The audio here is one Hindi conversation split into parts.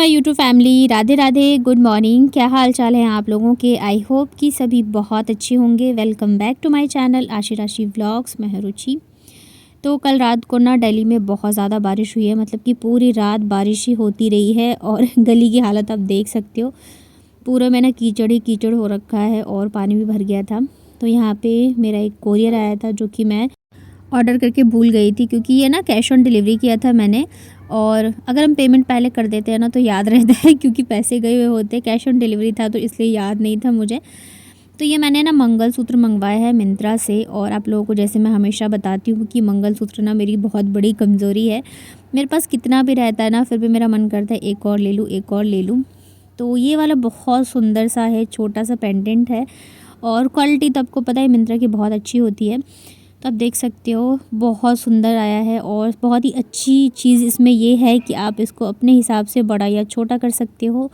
My YouTube family, Radhe Radhe, good morning. क्या हाल चाल है आप लोगों के? आई होप कि सभी बहुत अच्छे होंगे। Welcome back to my channel Ashi Rashi vlogs. मैं हूं रुचि। तो कल रात को ना दिल्ली में बहुत ज़्यादा बारिश हुई है, मतलब कि पूरी रात बारिश ही होती रही है और गली की हालत आप देख सकते हो। पूरा में ना कीचड़ ही कीचड़ हो रखा है और पानी भी भर गया था। तो यहाँ पे मेरा एक कोरियर आया था जो कि मैं ऑर्डर करके भूल गई थी, क्योंकि ये ना कैश ऑन डिलीवरी किया था मैंने। और अगर हम पेमेंट पहले कर देते हैं ना तो याद रहता है, क्योंकि पैसे गए हुए होते। कैश ऑन डिलीवरी था तो इसलिए याद नहीं था मुझे। तो ये मैंने ना मंगलसूत्र मंगवाया है मिंत्रा से। और आप लोगों को जैसे मैं हमेशा बताती हूँ कि मंगलसूत्र ना मेरी बहुत बड़ी कमज़ोरी है। मेरे पास कितना भी रहता है ना, फिर भी मेरा मन करता है एक और ले लूँ, एक और ले लूँ। तो ये वाला बहुत सुंदर सा है, छोटा सा पेंडेंट है और क्वालिटी तो आपको पता है मिंत्रा की बहुत अच्छी होती है। तो आप देख सकते हो बहुत सुंदर आया है। और बहुत ही अच्छी चीज़ इसमें ये है कि आप इसको अपने हिसाब से बड़ा या छोटा कर सकते हो।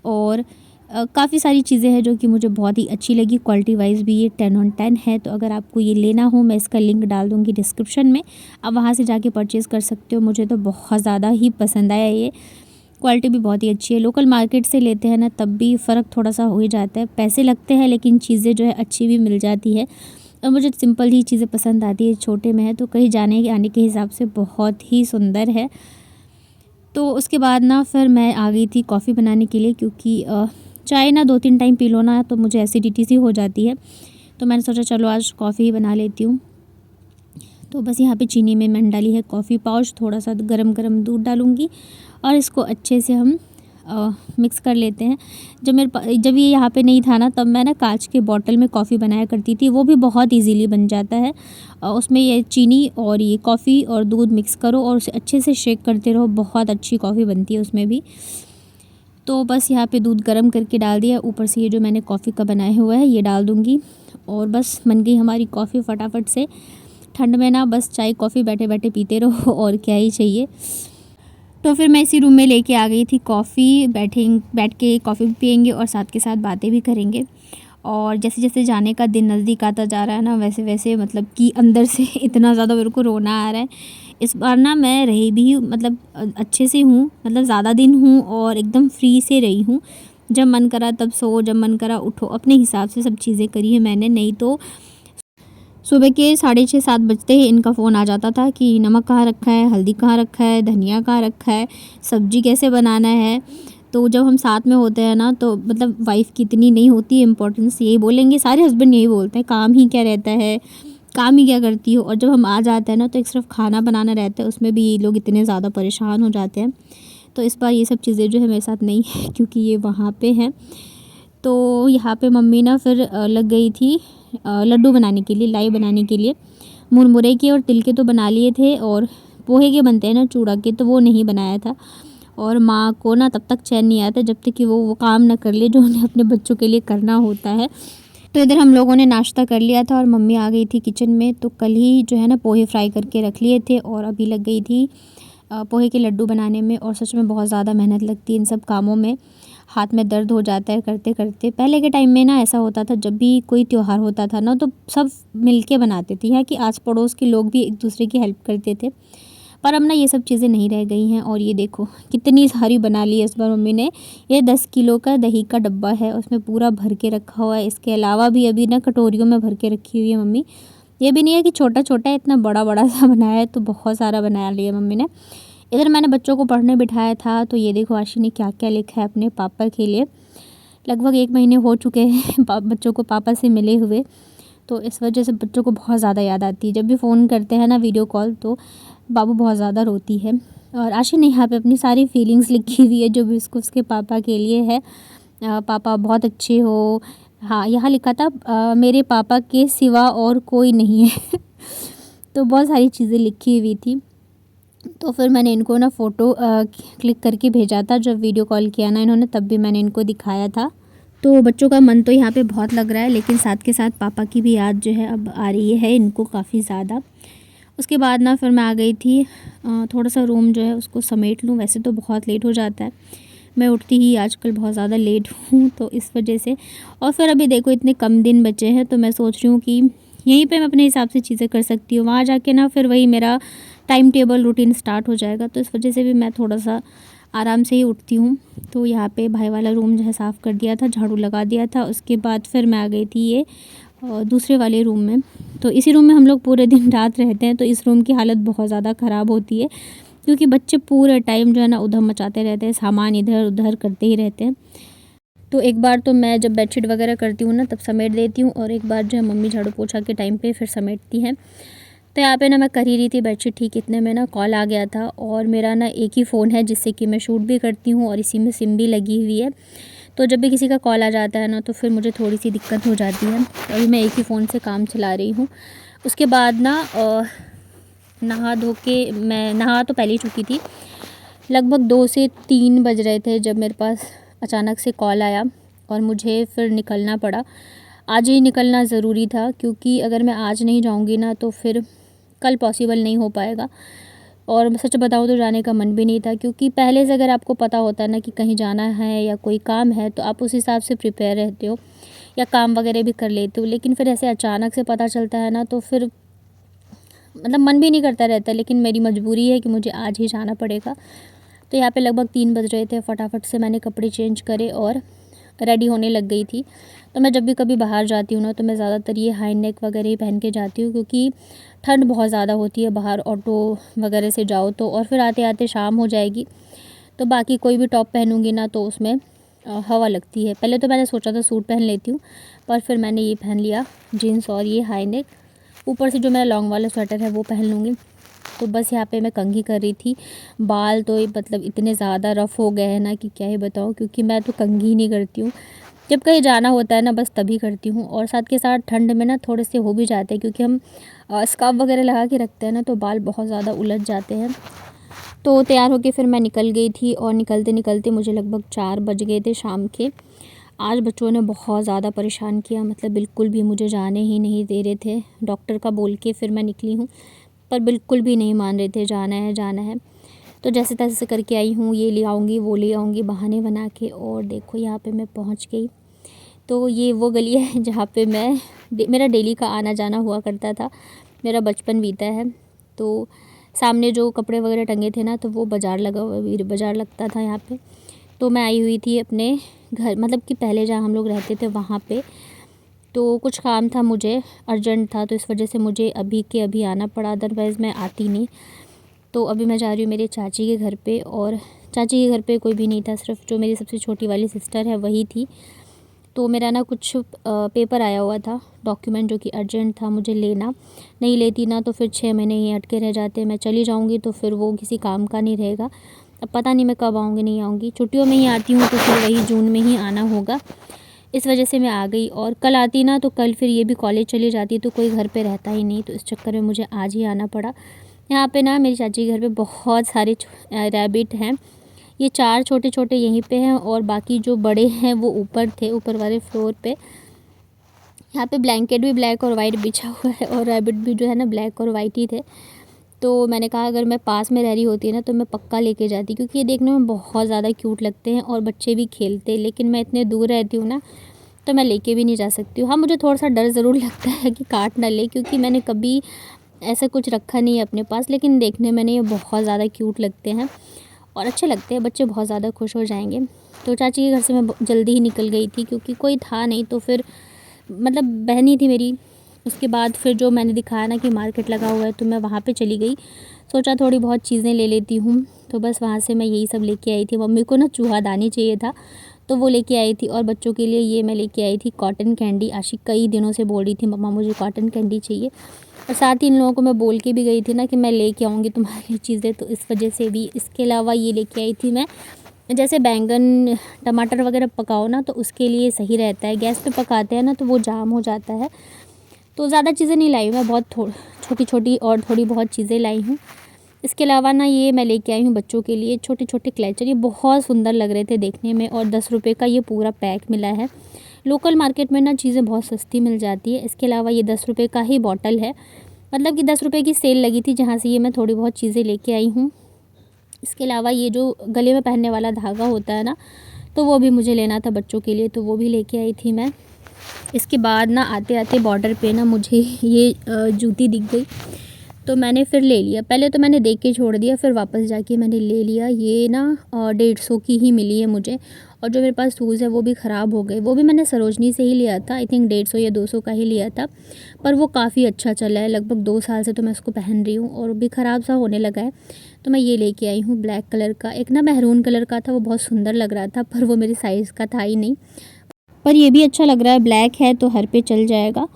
और काफ़ी सारी चीज़ें हैं जो कि मुझे बहुत ही अच्छी लगी। क्वालिटी वाइज भी ये 10/10 है। तो अगर आपको ये लेना हो, मैं इसका लिंक डाल दूँगी डिस्क्रिप्शन में, आप वहाँ से जाके परचेज़ कर सकते हो। मुझे तो बहुत ज़्यादा ही पसंद आया ये। क्वालिटी भी बहुत ही अच्छी है। लोकल मार्केट से लेते हैं ना तब भी फ़र्क थोड़ा सा हो ही जाता है, पैसे लगते हैं लेकिन चीज़ें जो है अच्छी भी मिल जाती है। और मुझे सिंपल ही चीज़ें पसंद आती है। छोटे में है तो कहीं जाने के आने के हिसाब से बहुत ही सुंदर है। तो उसके बाद ना फिर मैं आ गई थी कॉफ़ी बनाने के लिए, क्योंकि चाय ना 2-3 टाइम पी लो ना तो मुझे एसिडिटी सी हो जाती है। तो मैंने सोचा चलो आज कॉफ़ी ही बना लेती हूँ। तो बस यहाँ पे चीनी में मैंने डाली है कॉफ़ी पाउच, थोड़ा सा गरम गरम दूध डालूँगी और इसको अच्छे से हम मिक्स कर लेते हैं। जब ये यहाँ पे नहीं था ना तब मैं ना कांच के बॉटल में कॉफ़ी बनाया करती थी, वो भी बहुत इजीली बन जाता है। उसमें ये चीनी और ये कॉफ़ी और दूध मिक्स करो और उसे अच्छे से शेक करते रहो, बहुत अच्छी कॉफ़ी बनती है उसमें भी। तो बस यहाँ पे दूध गर्म करके डाल दिया, ऊपर से ये जो मैंने कॉफ़ी का बनाया हुआ है ये डाल दूँगी और बस बन गई हमारी कॉफ़ी फटाफट से। ठंड में ना बस चाय कॉफ़ी बैठे बैठे पीते रहो और क्या ही चाहिए। तो फिर मैं इसी रूम में लेके आ गई थी कॉफ़ी। बैठ के कॉफ़ी भी पियेंगे और साथ के साथ बातें भी करेंगे। और जैसे जैसे जाने का दिन नज़दीक आता जा रहा है ना, वैसे वैसे मतलब कि अंदर से इतना ज़्यादा मेरे को रोना आ रहा है। इस बार ना मैं रही भी मतलब अच्छे से हूँ, मतलब ज़्यादा दिन हूँ और एकदम फ्री से रही हूँ। जब मन करा तब सो, जब मन करा उठो, अपने हिसाब से सब चीज़ें करी है मैंने। नहीं तो सुबह के 6:30-7 बजते ही इनका फ़ोन आ जाता था कि नमक कहाँ रखा है, हल्दी कहाँ रखा है, धनिया कहाँ रखा है, सब्ज़ी कैसे बनाना है। तो जब हम साथ में होते हैं ना तो मतलब वाइफ़ की इतनी नहीं होती इम्पोर्टेंस, यही बोलेंगे सारे हस्बैंड, यही बोलते हैं काम ही क्या रहता है, काम ही क्या करती हो। और जब हम आ जाते हैं ना तो एक सिर्फ खाना बनाना रहता है, उसमें भी ये लोग इतने ज़्यादा परेशान हो जाते हैं। तो इस बार ये सब चीज़ें जो है मेरे साथ नहीं है, क्योंकि ये वहाँ पे हैं। तो यहाँ पे मम्मी ना फिर लग गई थी लड्डू बनाने के लिए, लाई बनाने के लिए। मुरमुरे के और तिल के तो बना लिए थे, और पोहे के बनते हैं ना चूड़ा के, तो वो नहीं बनाया था। और माँ को ना तब तक चैन नहीं आता जब तक कि वो काम ना कर ले जो उन्हें अपने बच्चों के लिए करना होता है। तो इधर हम लोगों ने नाश्ता कर लिया था और मम्मी आ गई थी किचन में। तो कल ही जो है ना पोहे फ्राई करके रख लिए थे और अभी लग गई थी पोहे के लड्डू बनाने में। और सच में बहुत ज़्यादा मेहनत लगती है इन सब कामों में, हाथ में दर्द हो जाता है करते करते। पहले के टाइम में ना ऐसा होता था, जब भी कोई त्यौहार होता था ना तो सब मिल के बनाते थे, यहाँ कि आस पड़ोस के लोग भी एक दूसरे की हेल्प करते थे। पर अब ना ये सब चीज़ें नहीं रह गई हैं। और ये देखो कितनी सारी बना ली है इस बार मम्मी ने। ये 10 किलो का दही का डब्बा है, उसमें पूरा भर के रखा हुआ है। इसके अलावा भी अभी ना कटोरियों में भर के रखी हुई है मम्मी। ये भी नहीं है कि छोटा छोटा है, इतना बड़ा बड़ा सा बनाया है, तो बहुत सारा बना लिया मम्मी ने। इधर मैंने बच्चों को पढ़ने बिठाया था, तो ये देखो आशी ने क्या क्या लिखा है अपने पापा के लिए। लगभग 1 महीने हो चुके हैं बच्चों को पापा से मिले हुए। तो इस वजह से बच्चों को बहुत ज़्यादा याद आती है। जब भी फ़ोन करते हैं ना वीडियो कॉल, तो बाबू बहुत ज़्यादा रोती है। और आशी ने यहाँ पे अपनी सारी फीलिंग्स लिखी हुई है जो भी उसको उसके पापा के लिए है। पापा बहुत अच्छे हो। हाँ, यहाँ लिखा था मेरे पापा के सिवा और कोई नहीं है तो बहुत सारी चीज़ें लिखी हुई थी। तो फिर मैंने इनको ना फ़ोटो क्लिक करके भेजा था। जब वीडियो कॉल किया ना इन्होंने, तब भी मैंने इनको दिखाया था। तो बच्चों का मन तो यहाँ पे बहुत लग रहा है, लेकिन साथ के साथ पापा की भी याद जो है अब आ रही है इनको काफ़ी ज़्यादा। उसके बाद ना फिर मैं आ गई थी थोड़ा सा रूम जो है उसको समेट लूँ। वैसे तो बहुत लेट हो जाता है, मैं उठती ही आजकल बहुत ज़्यादा लेट हूँ, तो इस वजह से। और फिर अभी देखो इतने कम दिन बचे हैं, तो मैं सोच रही हूँ कि यहीं पे मैं अपने हिसाब से चीज़ें कर सकती हूँ। वहाँ जाके ना फिर वही मेरा टाइम टेबल रूटीन स्टार्ट हो जाएगा। तो इस वजह से भी मैं थोड़ा सा आराम से ही उठती हूँ। तो यहाँ पे भाई वाला रूम जो है साफ़ कर दिया था, झाड़ू लगा दिया था। उसके बाद फिर मैं आ गई थी ये दूसरे वाले रूम में। तो इसी रूम में हम लोग पूरे दिन रात रहते हैं, तो इस रूम की हालत बहुत ज़्यादा ख़राब होती है, क्योंकि बच्चे पूरे टाइम जो है ना उधम मचाते रहते हैं, सामान इधर उधर करते ही रहते हैं। तो एक बार तो मैं जब बेडशीट वगैरह करती हूँ ना तब समेट देती हूँ, और एक बार जो है मम्मी झाड़ू पोछा के टाइम पे फिर समेटती हैं। तो यहाँ पे ना मैं कर ही रही थी बेडशीट, ठीक इतने में ना कॉल आ गया था। और मेरा ना एक ही फ़ोन है जिससे कि मैं शूट भी करती हूँ, और इसी में सिम भी लगी हुई है। तो जब भी किसी का कॉल आ जाता है ना तो फिर मुझे थोड़ी सी दिक्कत हो जाती है। अभी मैं एक ही फ़ोन से काम चला रही हूँ। उसके बाद ना नहा धो के, मैं नहा तो पहले ही चुकी थी, लगभग 2 से 3 बज रहे थे जब मेरे पास अचानक से कॉल आया और मुझे फिर निकलना पड़ा। आज ही निकलना ज़रूरी था, क्योंकि अगर मैं आज नहीं जाऊंगी ना तो फिर कल पॉसिबल नहीं हो पाएगा। और मैं सच बताऊँ तो जाने का मन भी नहीं था, क्योंकि पहले से अगर आपको पता होता है ना कि कहीं जाना है या कोई काम है तो आप उस हिसाब से प्रिपेयर रहते हो या काम वगैरह भी कर लेते हो। लेकिन फिर ऐसे अचानक से पता चलता है ना तो फिर मतलब मन भी नहीं करता रहता, लेकिन मेरी मजबूरी है कि मुझे आज ही जाना पड़ेगा। तो यहाँ पे लगभग 3 बज रहे थे, फटाफट से मैंने कपड़े चेंज करे और रेडी होने लग गई थी। तो मैं जब भी कभी बाहर जाती हूँ ना तो मैं ज़्यादातर ये हाई नेक वगैरह ही पहन के जाती हूँ, क्योंकि ठंड बहुत ज़्यादा होती है बाहर ऑटो वगैरह से जाओ तो, और फिर आते आते शाम हो जाएगी। तो बाकी कोई भी टॉप पहनूँगी ना तो उसमें हवा लगती है। पहले तो मैंने सोचा था सूट पहन लेती हूँ, पर फिर मैंने ये पहन लिया जीन्स और ये हाई नेक, ऊपर से जो मेरा लॉन्ग वाला स्वेटर है वो पहन लूँगी। तो बस यहाँ पे मैं कंघी कर रही थी। बाल तो मतलब इतने ज़्यादा रफ़ हो गए हैं ना कि क्या ही बताऊँ, क्योंकि मैं तो कंघी ही नहीं करती हूँ। जब कहीं जाना होता है ना बस तभी करती हूँ, और साथ के साथ ठंड में ना थोड़े से हो भी जाते हैं, क्योंकि हम स्कार्फ वगैरह लगा के रखते हैं ना तो बाल बहुत ज़्यादा उलझ जाते हैं। तो तैयार होके फिर मैं निकल गई थी, और निकलते निकलते मुझे लगभग 4 बज गए थे शाम के। आज बच्चों ने बहुत ज़्यादा परेशान किया, मतलब बिल्कुल भी मुझे जाने ही नहीं दे रहे थे। डॉक्टर का बोल के फिर मैं निकली हूँ, पर बिल्कुल भी नहीं मान रहे थे, जाना है जाना है। तो जैसे तैसे करके आई हूँ, ये ले आऊँगी वो ले आऊँगी बहाने बना के, और देखो यहाँ पे मैं पहुँच गई। तो ये वो गली है जहाँ पे मेरा डेली का आना जाना हुआ करता था, मेरा बचपन बीता है। तो सामने जो कपड़े वगैरह टंगे थे ना तो वो बाज़ार लगा हुआ, बाज़ार लगता था यहाँ पे। तो मैं आई हुई थी अपने घर, मतलब कि पहले जहाँ हम लोग रहते थे वहाँ पे। तो कुछ काम था मुझे, अर्जेंट था, तो इस वजह से मुझे अभी के अभी आना पड़ा, अदरवाइज़ मैं आती नहीं। तो अभी मैं जा रही हूँ मेरे चाची के घर पे, और चाची के घर पे कोई भी नहीं था, सिर्फ जो मेरी सबसे छोटी वाली सिस्टर है वही थी। तो मेरा ना कुछ पेपर आया हुआ था, डॉक्यूमेंट, जो कि अर्जेंट था मुझे लेना। नहीं लेती ना तो फिर 6 महीने ही अटके रह जाते। मैं चली जाऊँगी तो फिर वो किसी काम का नहीं रहेगा। अब पता नहीं मैं कब आऊँगी, नहीं आऊँगी, छुट्टियों में ही आती हूँ तो फिर वही जून में ही आना होगा। इस वजह से मैं आ गई, और कल आती ना तो कल फिर ये भी कॉलेज चली जाती तो कोई घर पे रहता ही नहीं, तो इस चक्कर में मुझे आज ही आना पड़ा। यहाँ पे ना मेरी चाची के घर पे बहुत सारे रैबिट हैं। ये 4 छोटे छोटे यहीं पे हैं, और बाकी जो बड़े हैं वो ऊपर थे, ऊपर वाले फ्लोर पे। यहाँ पे ब्लैंकेट भी ब्लैक और वाइट बिछा हुआ है, और रैबिट भी जो है ना ब्लैक और वाइट ही थे। तो मैंने कहा अगर मैं पास में रह रही होती ना तो मैं पक्का लेके जाती, क्योंकि ये देखने में बहुत ज़्यादा क्यूट लगते हैं और बच्चे भी खेलते हैं। लेकिन मैं इतने दूर रहती हूँ ना तो मैं लेके भी नहीं जा सकती हूँ। हाँ, मुझे थोड़ा सा डर ज़रूर लगता है कि काट ना ले, क्योंकि मैंने कभी ऐसा कुछ रखा नहीं है अपने पास। लेकिन देखने में ये बहुत ज़्यादा क्यूट लगते हैं और अच्छे लगते हैं, बच्चे बहुत ज़्यादा खुश हो जाएंगे। तो चाची के घर से मैं जल्दी ही निकल गई थी, क्योंकि कोई था नहीं, तो फिर मतलब बहन ही थी मेरी। उसके बाद फिर जो मैंने दिखाया ना कि मार्केट लगा हुआ है तो मैं वहाँ पे चली गई। सोचा थोड़ी बहुत चीज़ें ले लेती हूँ, तो बस वहाँ से मैं यही सब लेके आई थी। मम्मी को ना चूहादानी चाहिए था तो वो लेके आई थी, और बच्चों के लिए ये मैं लेके आई थी कॉटन कैंडी। आशिक कई दिनों से बोल रही थी मम्मा मुझे कॉटन कैंडी चाहिए, और साथ ही इन लोगों को मैं बोल के भी गई थी ना कि मैं लेके आऊँगी तुम्हारे लिए चीज़ें, तो इस वजह से भी। इसके अलावा ये लेके आई थी मैं, जैसे बैंगन टमाटर वगैरह पकाओ ना तो उसके लिए सही रहता है। गैस पे पकाते हैं ना तो वो जाम हो जाता है। तो ज़्यादा चीज़ें नहीं लाई मैं, बहुत छोटी छोटी और थोड़ी बहुत चीज़ें लाई हूँ। इसके अलावा ना ये मैं लेके आई हूँ बच्चों के लिए छोटे छोटे क्लचर। ये बहुत सुंदर लग रहे थे देखने में, और 10 रुपये का ये पूरा पैक मिला है। लोकल मार्केट में ना चीज़ें बहुत सस्ती मिल जाती है। इसके अलावा ये 10 रुपये का ही बॉटल है, मतलब कि 10 रुपये की सेल लगी थी जहाँ से ये मैं थोड़ी बहुत चीज़ें लेके आई हूँ। इसके अलावा ये जो गले में पहनने वाला धागा होता है ना, तो वो भी मुझे लेना था बच्चों के लिए, तो वो भी लेके आई थी मैं। इसके बाद ना आते आते बॉर्डर पे ना मुझे ये जूती दिख गई, तो मैंने फिर ले लिया। पहले तो मैंने देख के छोड़ दिया, फिर वापस जाके मैंने ले लिया। ये ना 150 की ही मिली है मुझे। और जो मेरे पास शूज़ है वो भी ख़राब हो गए। वो भी मैंने सरोजनी से ही लिया था, आई थिंक 150 या 200 का ही लिया था, पर वो काफ़ी अच्छा चला है। लगभग 2 साल से तो मैं उसको पहन रही हूँ और भी ख़राब सा होने लगा है। तो मैं ये लेके आई हूँ ब्लैक कलर का। एक ना मैरून कलर का था, वो बहुत सुंदर लग रहा था, पर वो मेरे साइज़ का था ही नहीं। पर ये भी अच्छा लग रहा है, ब्लैक है तो हर पे चल जाएगा।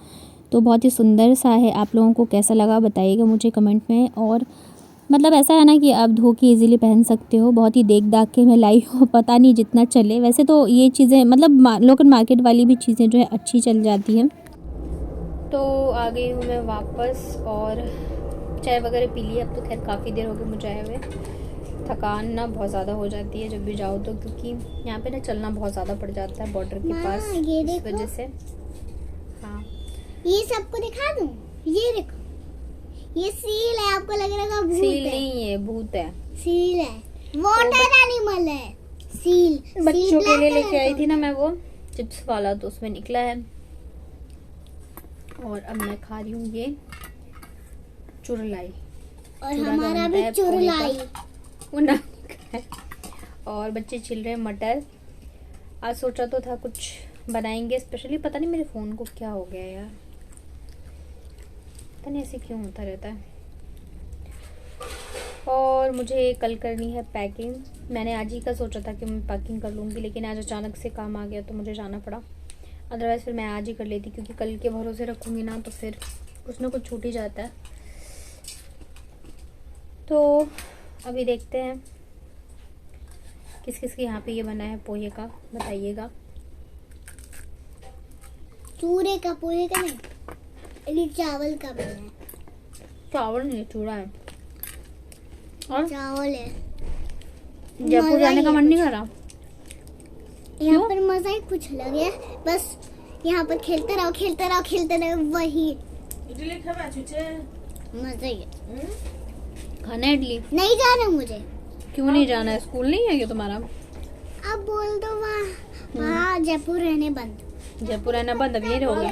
तो बहुत ही सुंदर सा है। आप लोगों को कैसा लगा बताइएगा मुझे कमेंट में। और मतलब ऐसा है ना कि आप धो के ईज़िली पहन सकते हो। बहुत ही देख दाख के मैं लाई हूँ, पता नहीं जितना चले। वैसे तो ये चीज़ें मतलब लोकल मार्केट वाली भी चीज़ें जो है अच्छी चल जाती हैं। तो आ गई हूँ मैं वापस और चाय वगैरह पी ली। अब तो खैर काफ़ी देर हो गई मुझे आए हुए। थकान ना बहुत ज़्यादा हो जाती है जब भी जाओ तो, क्योंकि यहाँ पे ना चलना बहुत ज़्यादा पड़ जाता है बॉर्डर के पास, इस वजह से। हाँ, ये सबको दिखा दूँ, ये देखो, ये सील है। आपको लग रहा है भूत सील है? नहीं है, भूत है। सील है, वाटर एनिमल है। सील बच्चों के लिए लेके आई थी ना मैं वो चिप्स वाला, तो उसमें निकला है। और अब मैं खा रही हूँ ये चुरलाई, और हमारा भी चुरलाई वो ना है। और बच्चे छिल रहे हैं मटर। आज सोचा तो था कुछ बनाएंगे स्पेशली, पता नहीं मेरे फ़ोन को क्या हो गया यार, पता नहीं ऐसे क्यों होता रहता है। और मुझे कल करनी है पैकिंग। मैंने आज ही का सोचा था कि मैं पैकिंग कर लूँगी, लेकिन आज अचानक से काम आ गया तो मुझे जाना पड़ा। अदरवाइज़ फिर मैं आज ही कर लेती, क्योंकि कल के भरोसे रखूँगी ना तो फिर कुछ ना कुछ छूट ही जाता है। तो अभी देखते हैं किस किस के यहाँ पे ये बना है पोहे का, बताइएगा। चूरे का, पोहे का नहीं, चावल का बना है। चावल नहीं, चूड़ा है और चावल है। जयपुर जाने का मन नहीं कर रहा? यहाँ पर मजा ही कुछ अलग है। बस यहाँ पर खेलते रहो खेलते रहो खेलते रहो, वही मजा ही है। खाना है इडली? नहीं जाना मुझे। क्यों नहीं जाना है? स्कूल नहीं है क्या तुम्हारा? अब बोल दो वहाँ जयपुर रहने बंद। जयपुर रहना बंद, अब ये रहोगे?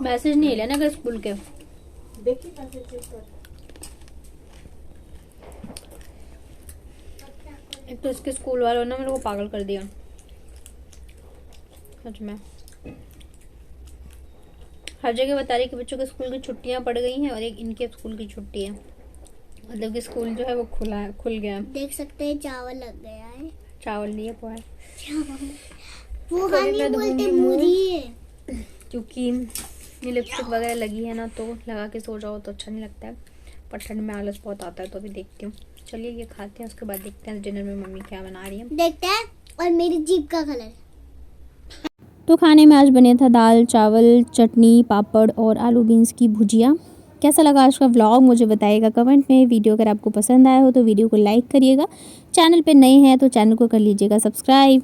मैसेज नहीं लेना अगर स्कूल के। एक तो इसके स्कूल वालों ने मेरे को पागल कर दिया सच में। हर जगह बता रही कि बच्चों के स्कूल की छुट्टियां पड़ गई हैं और एक इनके स्कूल की छुट्टी है। मतलब कि स्कूल जो है वो खुल गया। देख सकते हैं चावल लग गया है। चावल नहीं पोहा वो खाने बोलते मुरी है, क्योंकि ये लिपस्टिक वगैरह लगी है ना, तो लगा के सो जाओ तो अच्छा नहीं लगता है, पर ठंड में आलस बहुत आता है। तो अभी देखती हूँ, चलिए ये खाते हैं, उसके बाद देखते हैं डिनर में मम्मी क्या बना रही है, देखते हैं। और मेरी जीभ का कलर। तो खाने में आज बने था दाल चावल चटनी पापड़ और आलू बीन्स की भुजिया। कैसा लगा आज का व्लॉग मुझे बताइएगा कमेंट में। वीडियो अगर आपको पसंद आया हो तो वीडियो को लाइक करिएगा। चैनल पे नए हैं तो चैनल को कर लीजिएगा सब्सक्राइब।